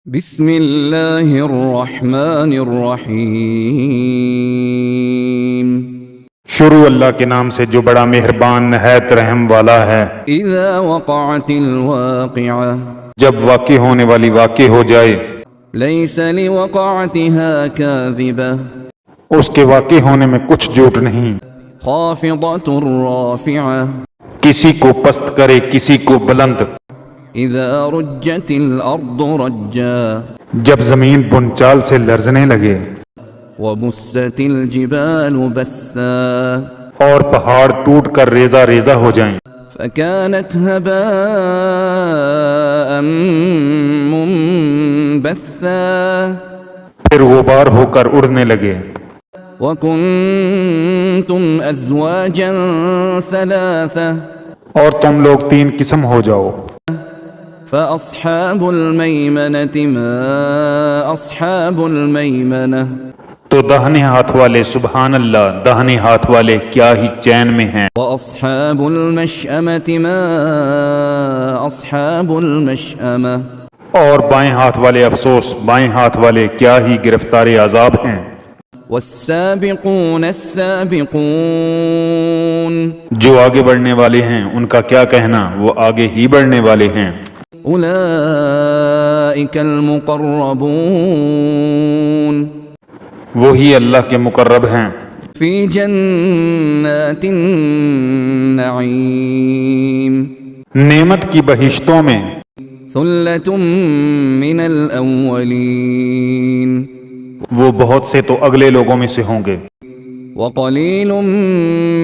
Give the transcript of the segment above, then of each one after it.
بسم اللہ الرحمن الرحیم۔ شروع اللہ کے نام سے جو بڑا مہربان نہایت رحم والا ہے۔ اذا وقعت الواقعہ، جب واقع ہونے والی واقع ہو جائے، لیس لوقعتها کاذبہ، اس کے واقع ہونے میں کچھ جھوٹ نہیں۔ خافضۃ رافعہ، کسی کو پست کرے کسی کو بلند۔ اذا رجت الارض رجا، جب زمین بنچال سے لرزنے لگے، وبست الجبال بسا، اور پہاڑ ٹوٹ کر ریزہ ریزہ ہو جائیں، فكانت هباء منبثا، پھر غبار ہو کر اڑنے لگے۔ وكنتم ازواجا ثلاثة، اور تم لوگ تین قسم ہو جاؤ۔ فأصحاب الميمنة ما أصحاب الميمنة، تو داہنے ہاتھ والے سبحان اللہ، داہنے ہاتھ والے کیا ہی چین میں ہیں۔ وأصحاب المشأمة ما أصحاب المشأمة، اور بائیں ہاتھ والے افسوس، بائیں ہاتھ والے کیا ہی گرفتار عذاب ہیں۔ والسابقون السابقون، جو آگے بڑھنے والے ہیں ان کا کیا کہنا، وہ آگے ہی بڑھنے والے ہیں۔ أولئك المقربون، وہی اللہ کے مقرب ہیں، في جنات النعيم، نعمت کی بہشتوں میں۔ ثلة من الأولين، وہ بہت سے تو اگلے لوگوں میں سے ہوں گے، وقليل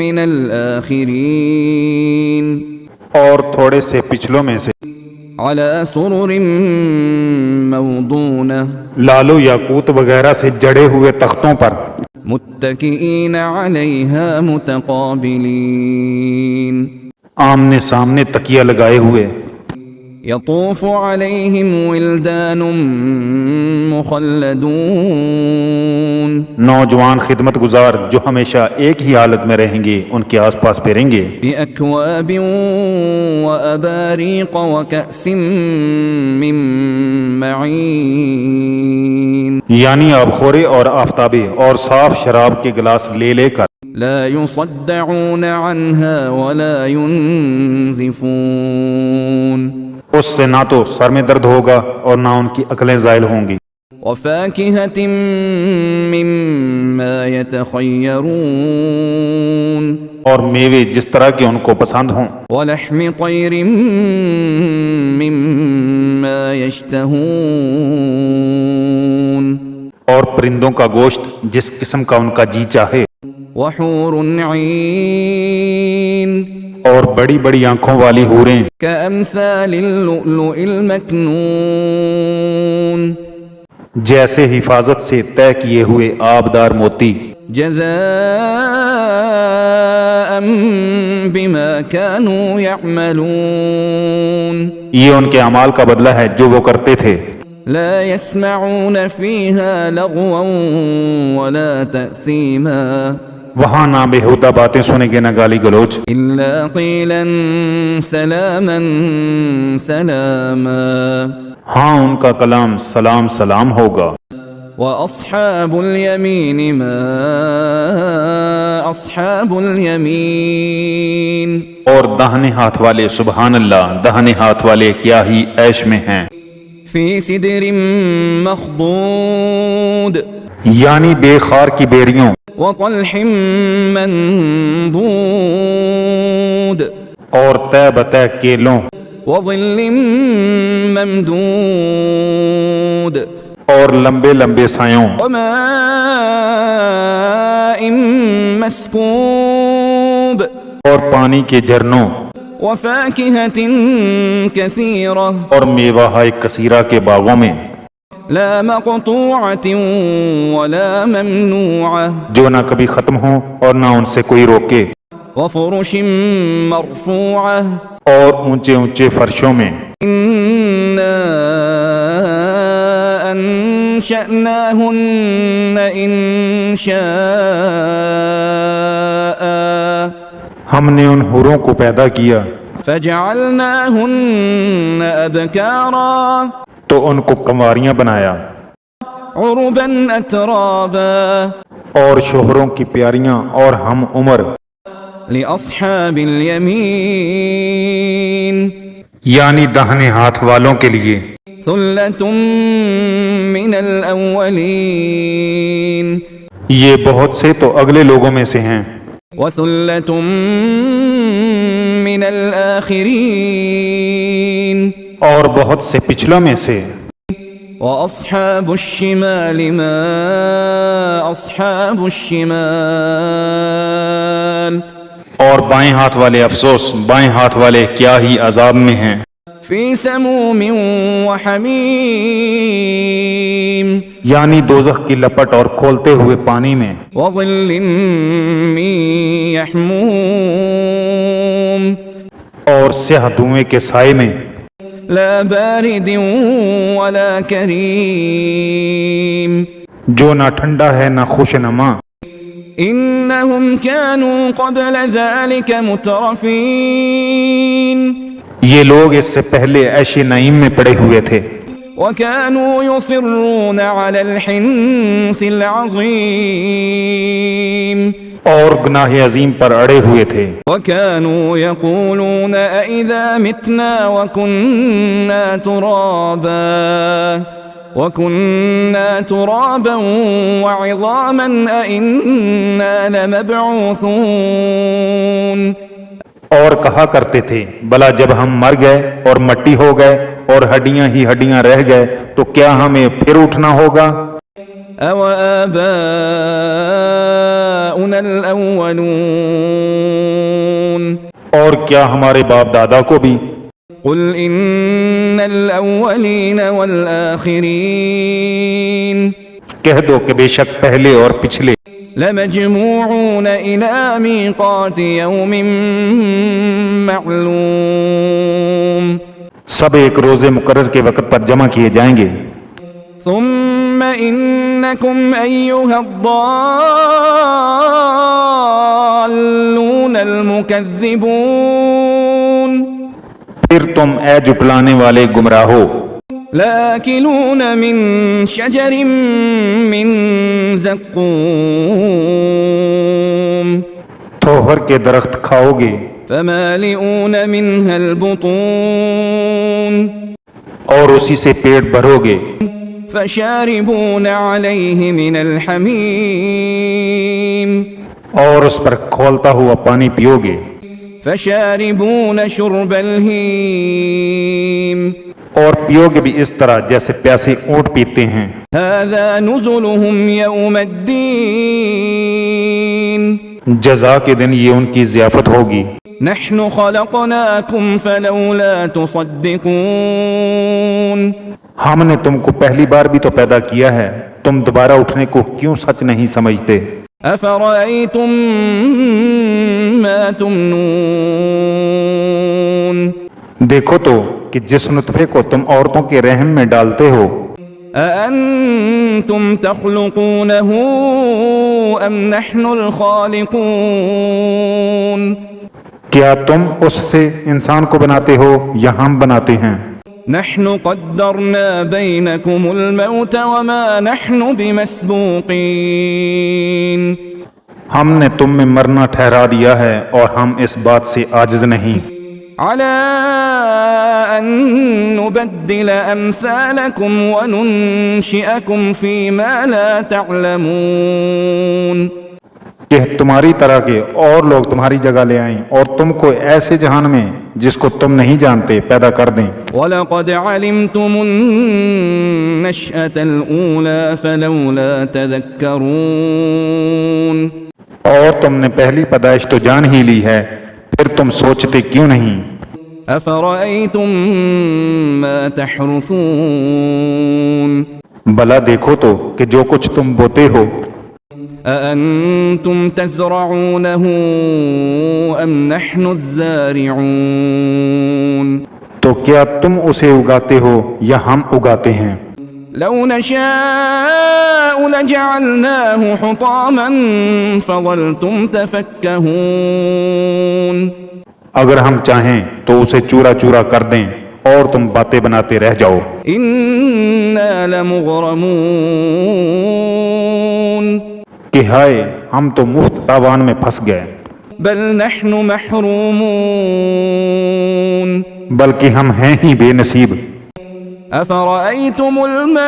من الآخرين، اور تھوڑے سے پچھلوں میں سے۔ على سرر موضونة، لالو یاقوت وغیرہ سے جڑے ہوئے تختوں پر، متكئين عليها متقابلين، آمنے سامنے تکیہ لگائے ہوئے۔ يطوف عليهم ولدان مخلدون، نوجوان خدمت گزار جو ہمیشہ ایک ہی حالت میں رہیں گے ان کے آس پاس پھریں گے۔ بأكواب وأباريق وكأس من معين، یعنی آبخورے اور آفتابے اور صاف شراب کے گلاس لے لے کر۔ لا يصدعون عنها ولا ينزفون، اس سے نہ تو سر میں درد ہوگا اور نہ ان کی عقلیں زائل ہوں گی۔ وفاكهة مما يتخيرون، اور میوے جس طرح کے ان کو پسند ہوں۔ ولحم طير مما يشتهون، اور پرندوں کا گوشت جس قسم کا ان کا جی چاہے۔ وحور عين، اور بڑی بڑی آنکھوں والی حوریں، كأمثال اللؤلؤ المكنون، جیسے حفاظت سے طے کیے ہوئے آبدار موتی۔ جزاء بما كانوا يعملون، یہ ان کے اعمال کا بدلہ ہے جو وہ کرتے تھے۔ لا يسمعون فيها لغوا ولا تأثيما، وہاں نہ بےہودہ باتیں سنیں گے نہ گالی گلوچ، إلا قيلا سلاما سلاما، ہاں ان کا کلام سلام سلام ہوگا۔ وأصحاب اليمين ما أصحاب اليمين، اور داہنے ہاتھ والے سبحان اللہ، داہنے ہاتھ والے کیا ہی عیش میں ہیں۔ في سدر مخضود، یعنی بے خار کی بیریوں، وطلح منضود، اور طے بطے کیلوں، وظل ممدود، اور لمبے لمبے سایوں، وماء مسكوب، اور پانی کے جھرنوں، وفاكهة كثيرة، اور میوہ کثیرہ کے باغوں میں، لا مقطوعة ولا ممنوعة، جو نہ کبھی ختم ہوں اور نہ ان سے کوئی روکے، وفرش مرفوعة، اور اونچے اونچے فرشوں میں۔ إنا أنشأناهن إنشاء، ہم نے ان حوروں کو پیدا کیا، فجعلناهن أبكارا، تو ان کو کنواریاں بنایا عربا أترابا اور شوہروں کی پیاریاں اور ہم عمر، لأصحاب اليمين یعنی داہنے ہاتھ والوں کے لیے، ثلة من الأولين یہ بہت سے تو اگلے لوگوں میں سے ہیں، وثلة من الآخرين اور بہت سے پچھلوں میں سے۔ وأصحاب الشمال ما أصحاب الشمال اور بائیں ہاتھ والے افسوس، بائیں ہاتھ والے کیا ہی عذاب میں ہیں، في سموم وحميم یعنی دوزخ کی لپٹ اور کھولتے ہوئے پانی میں، وظل من يحموم اور سیاہ دھوئیں کے سائے میں، لا بارد ولا كريم جو نہ ٹھنڈا ہے نہ خوش نما۔ إنهم كانوا قبل ذلك مترفين یہ لوگ اس سے پہلے عیش نعیم میں پڑے ہوئے تھے، وكانوا يصرون على الحنث العظيم اور گناہ عظیم پر اڑے ہوئے تھے، وكانوا يقولون أئذا متنا وكنا ترابا وعظاما أئنا لمبعوثون اور کہا کرتے تھے بھلا جب ہم مر گئے اور مٹی ہو گئے اور ہڈیاں ہی ہڈیاں رہ گئے تو کیا ہمیں پھر اٹھنا ہوگا؟ أو آباؤنا الأولون اور کیا ہمارے باپ دادا کو بھی؟ قل إن الأولين والآخرين کہہ دو کہ بے شک پہلے اور پچھلے لمجموعون إلى ميقات يوم معلوم سب ایک روزے مقرر کے وقت پر جمع کیے جائیں گے، ثم إنكم أيها الضالون المكذبون پھر تم اے جھٹلانے والے گمراہو لآكلون من شجر من زقوم تھوہر کے درخت کھاؤ گے، فمالئون منها البطون اور اسی سے پیٹ بھرو گے، فشاربون عليه من الحميم اور اس پر کھولتا ہوا پانی پیو گے، فشاربون شرب الهيم اور پیو گے بھی اس طرح جیسے پیاسے اونٹ پیتے ہیں۔ هذا نزلهم يوم الدين جزا کے دن یہ ان کی ضیافت ہوگی۔ نحن خلقناكم فلولا تصدقون ہم نے تم کو پہلی بار بھی تو پیدا کیا ہے، تم دوبارہ اٹھنے کو کیوں سچ نہیں سمجھتے؟ أفرأيتم ما تمنون دیکھو تو کہ جس نطفے کو تم عورتوں کے رحم میں ڈالتے ہو، أأنتم تخلقونه أم نحن الخالقون کیا تم اس سے انسان کو بناتے ہو یا ہم بناتے ہیں؟ نحن قدرنا بينكم الموت وما نحن بمسبوقين ہم نے تم میں مرنا ٹھہرا دیا ہے اور ہم اس بات سے عاجز نہیں على أن نبدل أمثالكم وننشئكم فيما لا تعلمون کہ تمہاری طرح کے اور لوگ تمہاری جگہ لے آئیں اور تم کو ایسے جہان میں جس کو تم نہیں جانتے پیدا کر دیں۔ وَلَقَدْ عَلِمْتُمُ النَّشْأَةَ الْأُولَى فَلَوْلَا تَذَكَّرُونَ اور تم نے پہلی پیدائش تو جان ہی لی ہے، پھر تم سوچتے کیوں نہیں؟ أَفَرَأَيْتُم مَّا تَحْرُثُونَ بھلا دیکھو تو کہ جو کچھ تم بوتے ہو، أَأَنتُمْ تَزْرَعُونَهُ أَمْ نَحْنُ الزَّارِعُونَ تو کیا تم اسے اگاتے ہو یا ہم اگاتے ہیں؟ لو نشاء لجعلناه حطاما فظلتم تفكهون اگر ہم چاہیں تو اسے چورا چورا کر دیں اور تم باتیں بناتے رہ جاؤ. إنا لمغرمون کہ ہائے ہم تو مفت تاوان میں پھنس گئے، بل نحن محرومون بلکہ ہم ہیں ہی بے نصیب. أفرأيتم الماء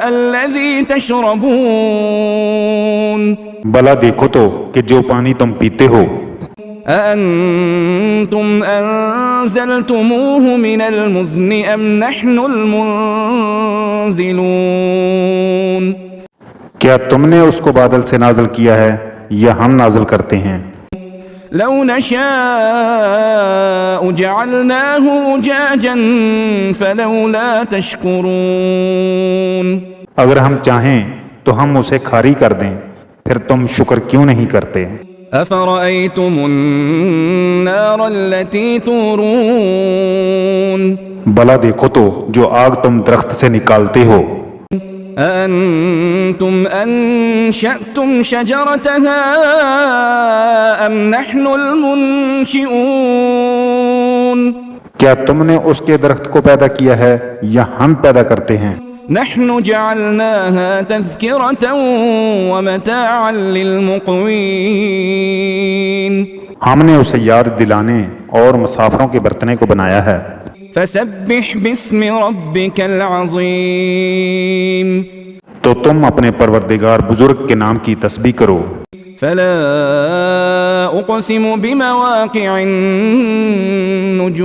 الذي تشربون بلا دیکھو تو کہ جو پانی تم پیتے ہو، أأنتم أنزلتموه من المزن أم نحن المنزلون کیا تم نے اس کو بادل سے نازل کیا ہے یا ہم نازل کرتے ہیں؟ لو نشاء جعلناه أجاجا فلولا تشكرون اگر ہم چاہیں تو ہم اسے کھاری کر دیں، پھر تم شکر کیوں نہیں کرتے؟ أفرأيتم النار التي تورون بلا دیکھو تو جو آگ تم درخت سے نکالتے ہو، أأنتم أنشأتم شجرتها أم نحن المنشئون کیا تم نے اس کے درخت کو پیدا کیا ہے یا ہم پیدا کرتے ہیں؟ نحن جعلناها تذكرة ومتاعا للمقوين ہم نے اسے یاد دلانے اور مسافروں کے برتنے کو بنایا ہے. فسبح باسم ربك العظيم تو تم اپنے پروردگار بزرگ کے نام کی تسبیح کرو. فلا أقسم بمواقع النجوم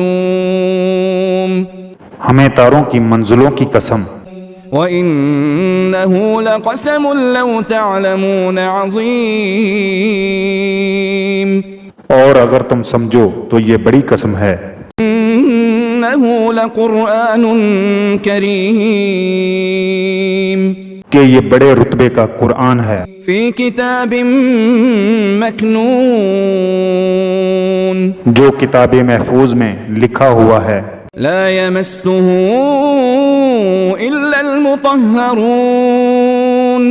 ہمیں تاروں کی منزلوں کی قسم، وَإِنَّهُ لَقَسَمٌ لَوْ تَعْلَمُونَ عَظِيمٌ اور اگر تم سمجھو تو یہ بڑی قسم ہے. إِنَّهُ لَقُرْآنٌ كَرِيمٌ کہ یہ بڑے رتبے کا قرآن ہے، فِي كِتَابٍ مَكْنُونٍ جو کتاب محفوظ میں لکھا ہوا ہے. لا يمسه إلا المطهرون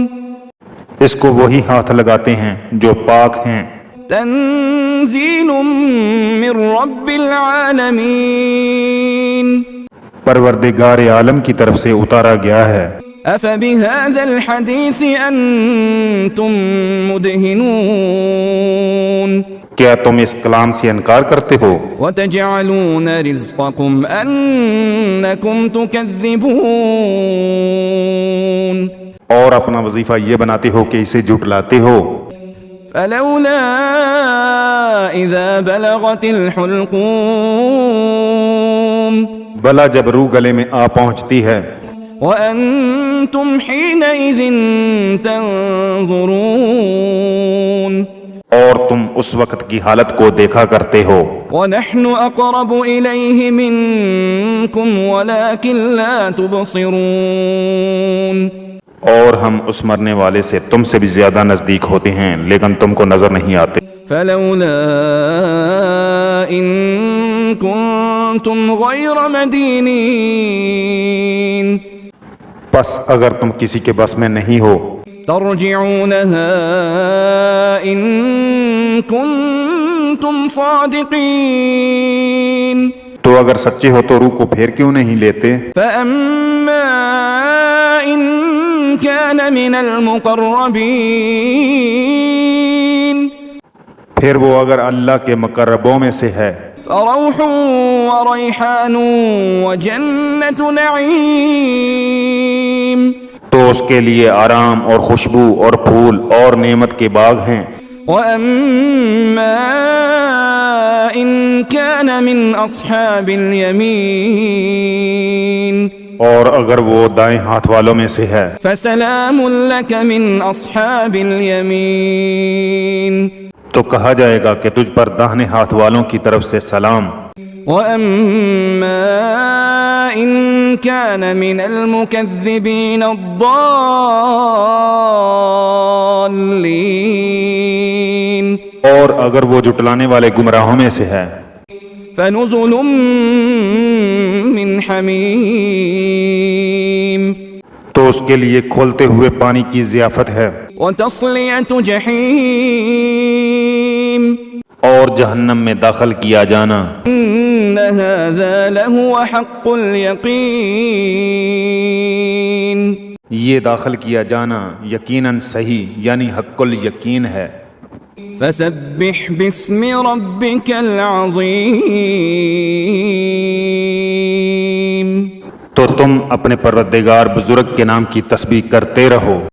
اس کو وہی ہاتھ لگاتے ہیں جو پاک ہیں. تنزيل من رب العالمين پروردگار عالم کی طرف سے اتارا گیا ہے. أفبهذا الحديث أنتم مدهنون کیا تم اس کلام سے انکار کرتے ہو؟ وتجعلون رزقكم أنكم تكذبون اور اپنا وظیفہ یہ بناتے ہو کہ اسے جھٹلاتے ہو. فلولا إذا بلغت الحلقوم بلا جب روح گلے میں آ پہنچتی ہے، وأنتم حينئذ تنظرون اور تم اس وقت کی حالت کو دیکھا کرتے ہو. ونحن أقرب إليه منكم ولكن لا تبصرون اور ہم اس مرنے والے سے تم سے بھی زیادہ نزدیک ہوتے ہیں لیکن تم کو نظر نہیں آتے. فلولا إن كنتم غير مدينين پس اگر تم کسی کے بس میں نہیں ہو ترجعونها إن كنتم صادقين تو اگر سچے ہو تو روح کو پھیر کیوں نہیں لیتے؟ فأما إن كان من المقربين پھر وہ اگر اللہ کے مقربوں میں سے ہے فروح وريحان وجنة نعيم تو اس کے لیے آرام اور خوشبو اور پھول اور نعمت کے باغ ہیں. وأما إن كان من أصحاب اليمين اور اگر وہ دائیں ہاتھ والوں میں سے ہے فسلام لك من أصحاب اليمين تو کہا جائے گا کہ تجھ پر داہنے ہاتھ والوں کی طرف سے سلام. وأما إن كان من المكذبين الضالين اور اگر وہ جھٹلانے والے گمراہوں میں سے ہے فنزل من حميم تو اس کے لیے کھولتے ہوئے پانی کی ضیافت ہے وتصلية جحيم اور جہنم میں داخل کیا جانا. إن هذا لهو حق اليقين. یہ داخل کیا جانا یقیناً صحیح یعنی حق الیقین ہے. فسبح باسم ربك العظيم. تو تم اپنے پروردگار بزرگ کے نام کی تسبیح کرتے رہو.